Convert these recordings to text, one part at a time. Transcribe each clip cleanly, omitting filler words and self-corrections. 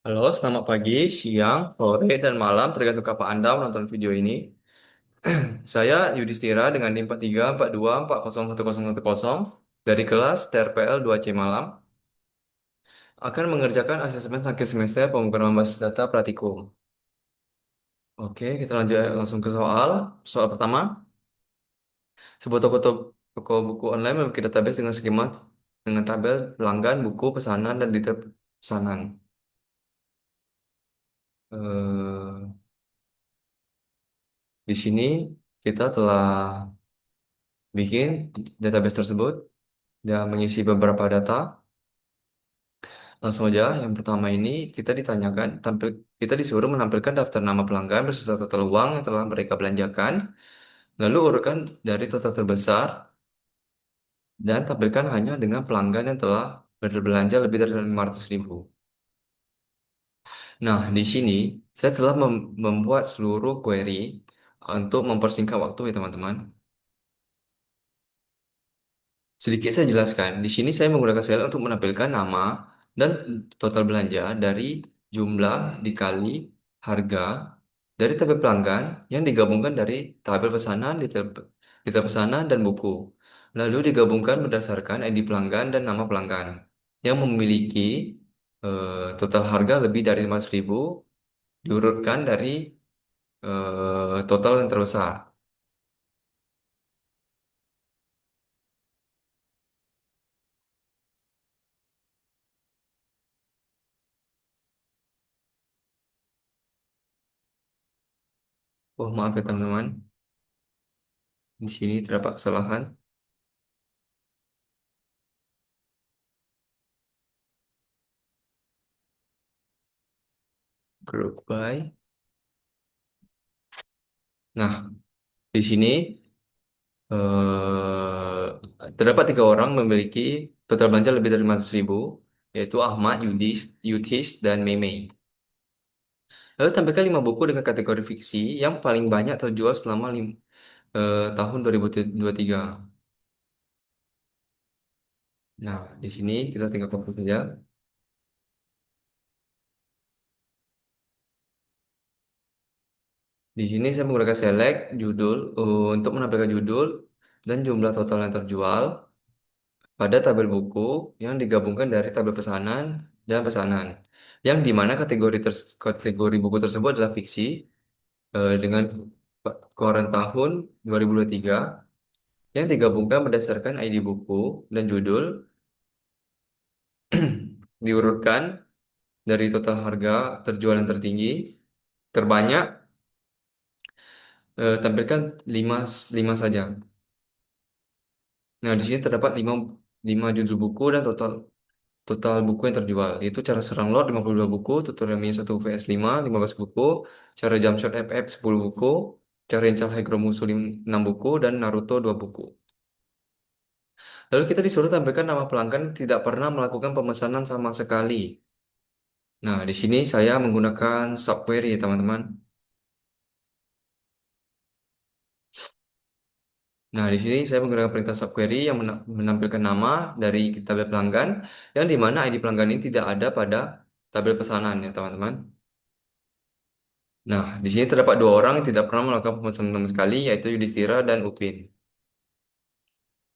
Halo, selamat pagi, siang, sore, dan malam, tergantung kapan Anda menonton video ini. Saya Yudhistira dengan NIM 4342401010 dari kelas TRPL 2C Malam akan mengerjakan asesmen akhir semester pemrograman basis data praktikum. Oke, kita lanjut langsung ke soal. Soal pertama, sebuah toko buku online memiliki database dengan skema dengan tabel pelanggan, buku, pesanan, dan detail pesanan. Eh, di sini kita telah bikin database tersebut dan mengisi beberapa data. Langsung aja, yang pertama ini kita ditanyakan, kita disuruh menampilkan daftar nama pelanggan beserta total uang yang telah mereka belanjakan, lalu urutkan dari total terbesar dan tampilkan hanya dengan pelanggan yang telah berbelanja lebih dari 500.000. Nah, di sini saya telah membuat seluruh query untuk mempersingkat waktu ya teman-teman. Sedikit saya jelaskan. Di sini saya menggunakan Excel untuk menampilkan nama dan total belanja dari jumlah dikali harga dari tabel pelanggan yang digabungkan dari tabel pesanan, detail pesanan, dan buku. Lalu digabungkan berdasarkan ID pelanggan dan nama pelanggan yang memiliki total harga lebih dari 500.000 diurutkan dari total yang terbesar. Oh, maaf ya teman-teman. Di sini terdapat kesalahan. Group by. Nah, di sini terdapat tiga orang memiliki total belanja lebih dari 500.000, yaitu Ahmad, Yudhis, dan Meme. Lalu tampilkan 5 buku dengan kategori fiksi yang paling banyak terjual selama tahun 2023. Nah, di sini kita tinggal fokus saja. Di sini saya menggunakan select judul untuk menampilkan judul dan jumlah total yang terjual pada tabel buku yang digabungkan dari tabel pesanan dan pesanan, yang dimana kategori buku tersebut adalah fiksi dengan koran tahun 2023 yang digabungkan berdasarkan ID buku dan judul diurutkan dari total harga terjual yang tertinggi terbanyak, tampilkan 5 5 saja. Nah, di sini terdapat 5 judul buku dan total buku yang terjual, yaitu cara serang Lord 52 buku, tutorial minus 1 vs 5 15 buku, cara jump shot FF 10 buku, cara incal High Musuh 6 buku, dan Naruto 2 buku. Lalu kita disuruh tampilkan nama pelanggan yang tidak pernah melakukan pemesanan sama sekali. Nah, di sini saya menggunakan subquery ya teman-teman. Nah, di sini saya menggunakan perintah subquery yang menampilkan nama dari tabel pelanggan yang di mana ID pelanggan ini tidak ada pada tabel pesanan ya teman-teman. Nah, di sini terdapat dua orang yang tidak pernah melakukan pemesanan sama sekali, yaitu Yudhistira dan Upin.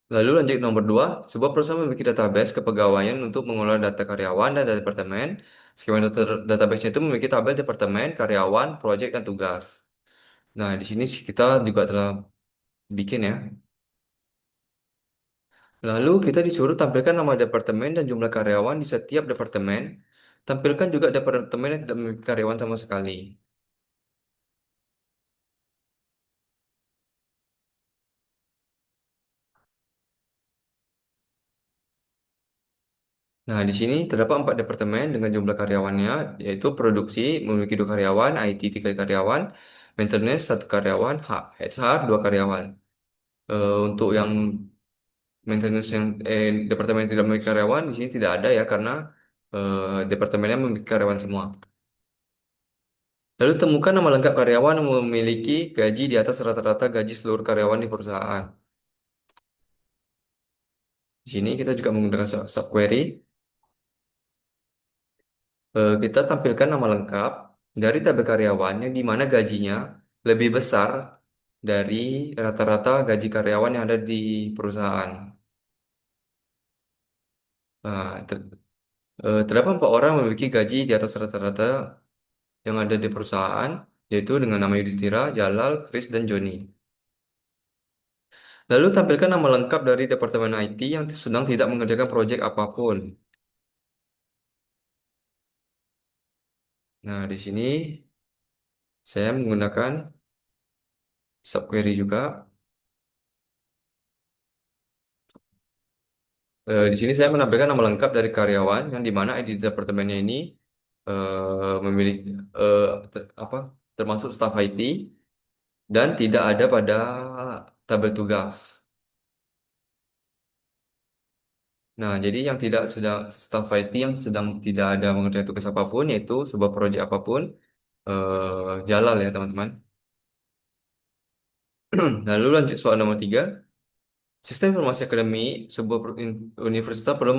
Lalu lanjut nomor dua, sebuah perusahaan memiliki database kepegawaian untuk mengelola data karyawan dan data departemen. Skema database itu memiliki tabel departemen, karyawan, proyek, dan tugas. Nah, di sini kita juga telah bikin ya. Lalu kita disuruh tampilkan nama departemen dan jumlah karyawan di setiap departemen. Tampilkan juga departemen yang tidak memiliki karyawan sama sekali. Nah, di sini terdapat 4 departemen dengan jumlah karyawannya, yaitu produksi memiliki 2 karyawan, IT 3 karyawan, maintenance 1 karyawan, HR 2 karyawan. Untuk yang maintenance departemen yang tidak memiliki karyawan di sini tidak ada ya karena departemennya memiliki karyawan semua. Lalu temukan nama lengkap karyawan yang memiliki gaji di atas rata-rata gaji seluruh karyawan di perusahaan. Di sini kita juga menggunakan subquery. Kita tampilkan nama lengkap dari tabel karyawan yang di mana gajinya lebih besar dari rata-rata gaji karyawan yang ada di perusahaan. Nah, terdapat 4 orang memiliki gaji di atas rata-rata yang ada di perusahaan, yaitu dengan nama Yudhistira, Jalal, Chris, dan Joni. Lalu tampilkan nama lengkap dari Departemen IT yang sedang tidak mengerjakan proyek apapun. Nah, di sini saya menggunakan subquery juga. Di sini saya menampilkan nama lengkap dari karyawan yang di mana ID departemennya ini memiliki apa termasuk staf IT dan tidak ada pada tabel tugas. Nah, jadi yang tidak sedang staf IT yang sedang tidak ada mengerjakan tugas apapun yaitu sebuah proyek apapun jalan ya teman-teman. Lalu lanjut soal nomor 3. Sistem informasi akademik sebuah universitas perlu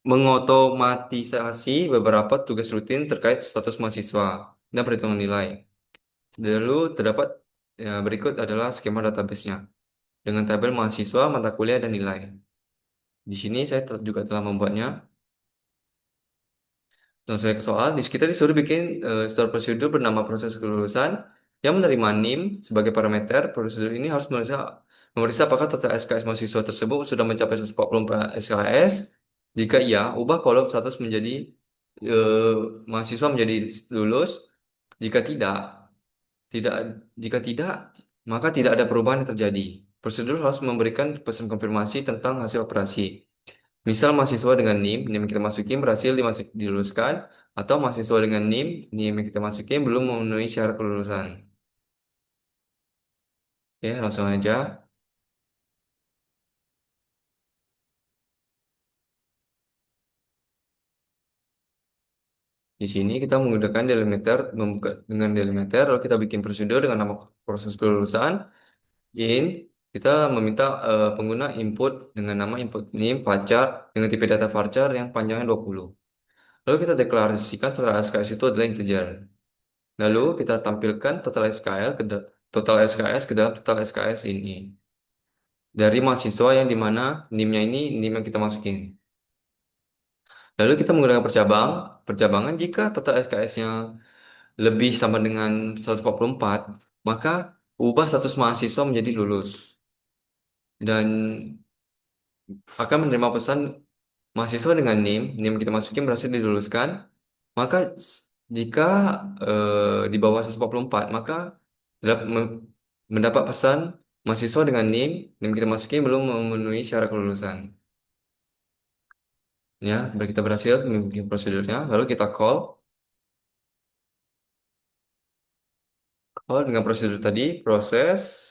mengotomatisasi beberapa tugas rutin terkait status mahasiswa dan perhitungan nilai. Lalu terdapat berikut adalah skema database-nya dengan tabel mahasiswa, mata kuliah, dan nilai. Di sini saya juga telah membuatnya. Langsung saya ke soal. Kita disuruh bikin store prosedur bernama proses kelulusan yang menerima NIM sebagai parameter. Prosedur ini harus memeriksa apakah total SKS mahasiswa tersebut sudah mencapai 144 SKS. Jika iya, ubah kolom status menjadi eh, mahasiswa menjadi lulus. Jika tidak, tidak, jika tidak, maka tidak ada perubahan yang terjadi. Prosedur harus memberikan pesan konfirmasi tentang hasil operasi. Misal mahasiswa dengan NIM yang kita masukin berhasil diluluskan, atau mahasiswa dengan NIM yang kita masukin belum memenuhi syarat kelulusan. Oke, langsung aja. Di sini kita menggunakan delimiter, membuka dengan delimiter, lalu kita bikin prosedur dengan nama proses kelulusan. In, kita meminta pengguna input dengan nama input NIM, varchar, dengan tipe data varchar yang panjangnya 20. Lalu kita deklarasikan total SKS itu adalah integer. Lalu kita tampilkan total SKS ke dalam total SKS ini. Dari mahasiswa yang dimana NIM-nya ini NIM yang kita masukin. Lalu kita menggunakan percabangan jika total SKS-nya lebih sama dengan 144, maka ubah status mahasiswa menjadi lulus dan akan menerima pesan mahasiswa dengan NIM yang kita masukin berhasil diluluskan. Maka jika di bawah 144, maka mendapat pesan mahasiswa dengan NIM yang kita masukin belum memenuhi syarat kelulusan. Ya, kita berhasil membuat prosedurnya. Lalu kita call dengan prosedur tadi, proses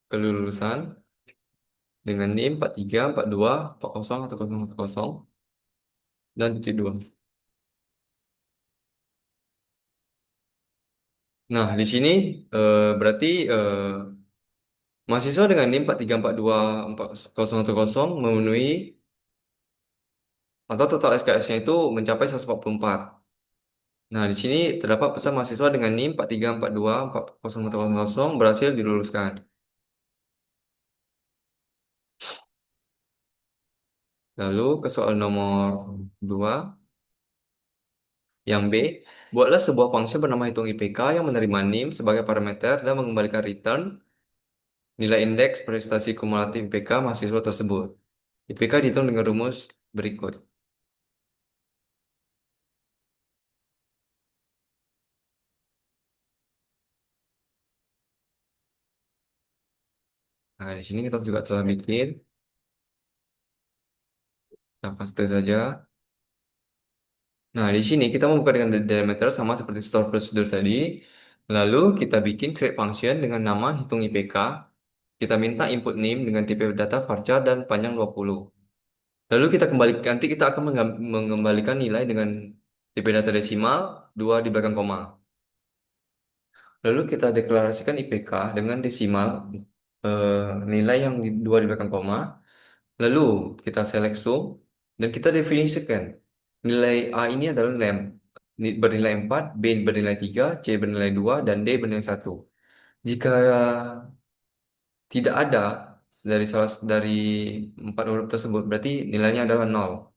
kelulusan dengan NIM 43, 42, 40, atau 040, dan titik 2. Nah, di sini berarti mahasiswa dengan NIM 43, 42, 40, memenuhi atau total SKS-nya itu mencapai 144. Nah, di sini terdapat pesan mahasiswa dengan NIM 43, 42, 40, berhasil diluluskan. Lalu ke soal nomor 2. Yang B, buatlah sebuah fungsi bernama hitung IPK yang menerima NIM sebagai parameter dan mengembalikan return nilai indeks prestasi kumulatif IPK mahasiswa tersebut. IPK dihitung dengan rumus berikut. Nah, di sini kita juga telah bikin. Kita paste saja. Nah, di sini kita membuka dengan delimiter sama seperti store procedure tadi. Lalu kita bikin create function dengan nama hitung IPK. Kita minta input name dengan tipe data varchar dan panjang 20. Lalu kita kembalikan, nanti kita akan mengembalikan nilai dengan tipe data desimal 2 di belakang koma. Lalu kita deklarasikan IPK dengan desimal nilai yang 2 di belakang koma. Lalu kita select sum Dan kita definisikan nilai A ini adalah bernilai 4, B bernilai 3, C bernilai 2, dan D bernilai 1. Jika tidak ada dari empat huruf tersebut, berarti nilainya adalah nol.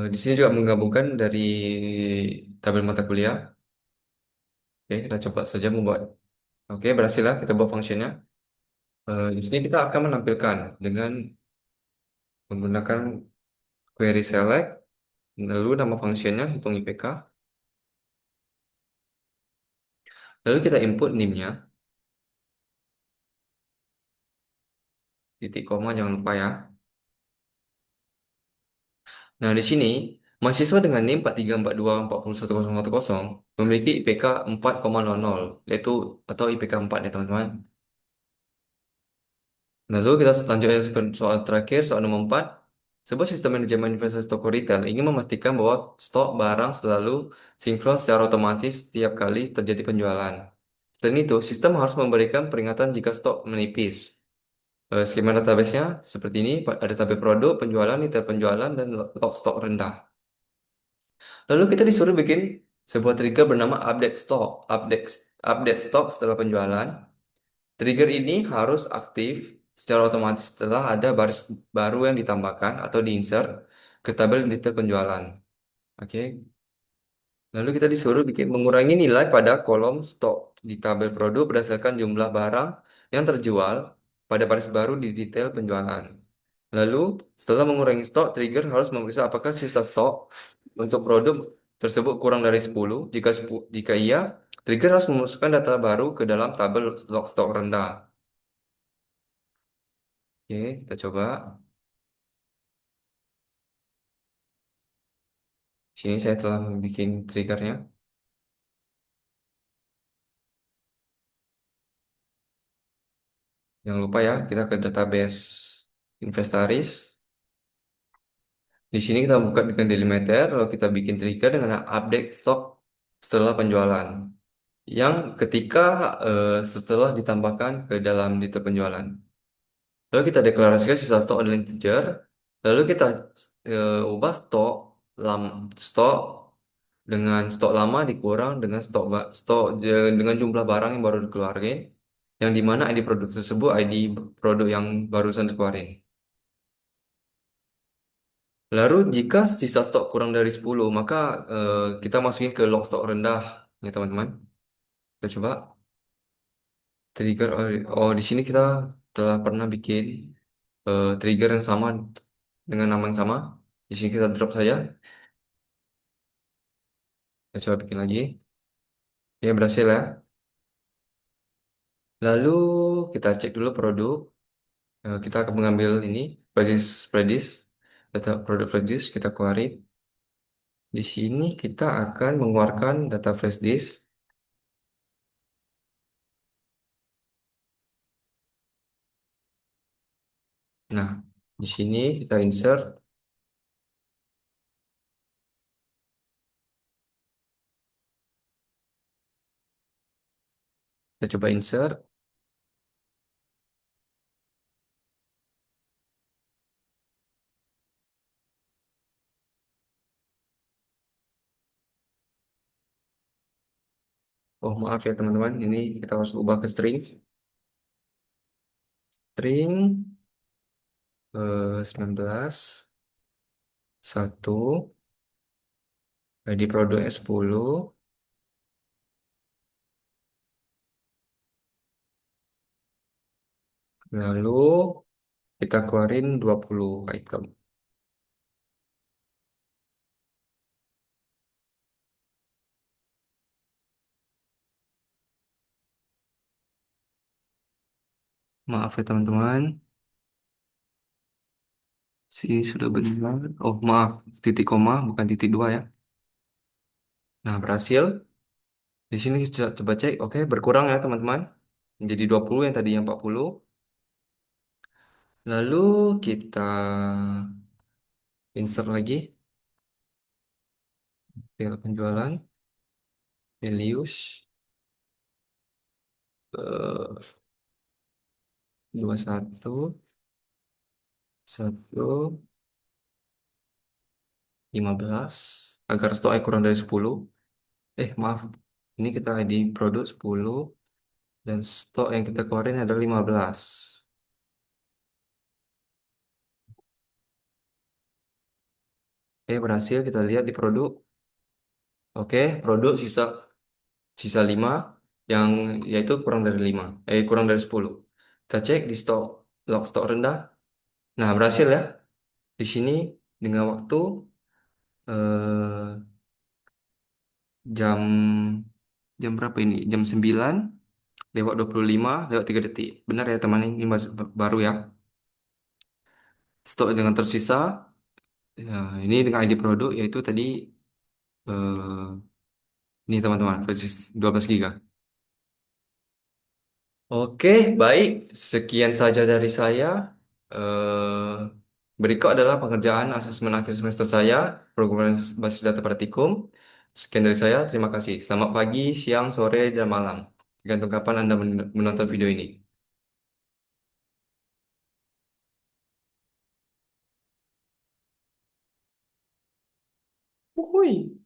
Di sini juga menggabungkan dari tabel mata kuliah. Oke, kita coba saja membuat. Oke, berhasil lah kita buat fungsinya. Di sini kita akan menampilkan dengan menggunakan query select, lalu nama fungsinya hitung IPK, lalu kita input NIM-nya, titik koma jangan lupa ya. Nah, di sini mahasiswa dengan NIM 4342401010 memiliki IPK 4,00, yaitu atau IPK 4 ya teman-teman. Lalu kita selanjutnya ke soal terakhir, soal nomor 4. Sebuah sistem manajemen investasi toko retail ingin memastikan bahwa stok barang selalu sinkron secara otomatis setiap kali terjadi penjualan. Selain itu, sistem harus memberikan peringatan jika stok menipis. Skema database-nya seperti ini, ada tabel produk, penjualan, detail penjualan, dan log stok rendah. Lalu kita disuruh bikin sebuah trigger bernama update stock setelah penjualan. Trigger ini harus aktif secara otomatis setelah ada baris baru yang ditambahkan atau diinsert ke tabel detail penjualan. Oke. Lalu kita disuruh bikin mengurangi nilai pada kolom stok di tabel produk berdasarkan jumlah barang yang terjual pada baris baru di detail penjualan. Lalu, setelah mengurangi stok, trigger harus memeriksa apakah sisa stok untuk produk tersebut kurang dari 10. Jika iya, trigger harus memasukkan data baru ke dalam tabel log stok rendah. Oke, kita coba. Sini saya telah bikin triggernya. Jangan lupa ya, kita ke database Investaris. Di sini kita buka dengan delimiter, lalu kita bikin trigger dengan update stok setelah penjualan. Yang ketika setelah ditambahkan ke dalam detail penjualan. Lalu kita deklarasikan sisa stok adalah integer. Lalu kita ubah lam, stok dengan stok lama dikurang dengan dengan jumlah barang yang baru dikeluarin. Yang dimana ID produk tersebut ID produk yang barusan dikeluarin. Lalu jika sisa stok kurang dari 10, maka kita masukin ke log stok rendah, ya teman-teman. Kita coba trigger. Di sini kita telah pernah bikin trigger yang sama dengan nama yang sama. Di sini kita drop saja. Kita coba bikin lagi. Ya berhasil ya. Lalu kita cek dulu produk. Kita akan mengambil ini Predis, data produk Predis kita keluarin. Di sini kita akan mengeluarkan data flash disk. Nah, di sini kita insert. Kita coba insert. Oh maaf ya teman-teman, ini kita harus ubah ke string. String 19 1 di produknya 10. Lalu kita keluarin 20 item. Maaf ya teman-teman. Sini sudah benar. Oh maaf, titik koma bukan titik dua ya. Nah berhasil. Di sini kita coba cek. Oke berkurang ya teman-teman. Menjadi 20 yang tadinya 40. Lalu kita insert lagi. Tinggal penjualan. Values. 21. Satu, 15. Agar stoknya kurang dari 10. Maaf. Ini kita ID produk 10 dan stok yang kita keluarin adalah 15. Berhasil kita lihat di produk. Oke, produk sisa sisa 5 yang yaitu kurang dari 5. Kurang dari 10. Kita cek di stok log stok rendah. Nah, berhasil ya. Di sini dengan waktu eh, jam jam berapa ini? Jam 9 lewat 25 lewat 3 detik. Benar ya teman, ini baru ya. Stok dengan tersisa ya, ini dengan ID produk yaitu tadi eh, ini teman-teman versi 12 giga. Oke, baik. Sekian saja dari saya. Eh, Berikut adalah pengerjaan asesmen akhir semester saya, program basis data praktikum. Sekian dari saya, terima kasih. Selamat pagi, siang, sore, dan malam. Tergantung kapan Anda menonton video ini. Uhuy.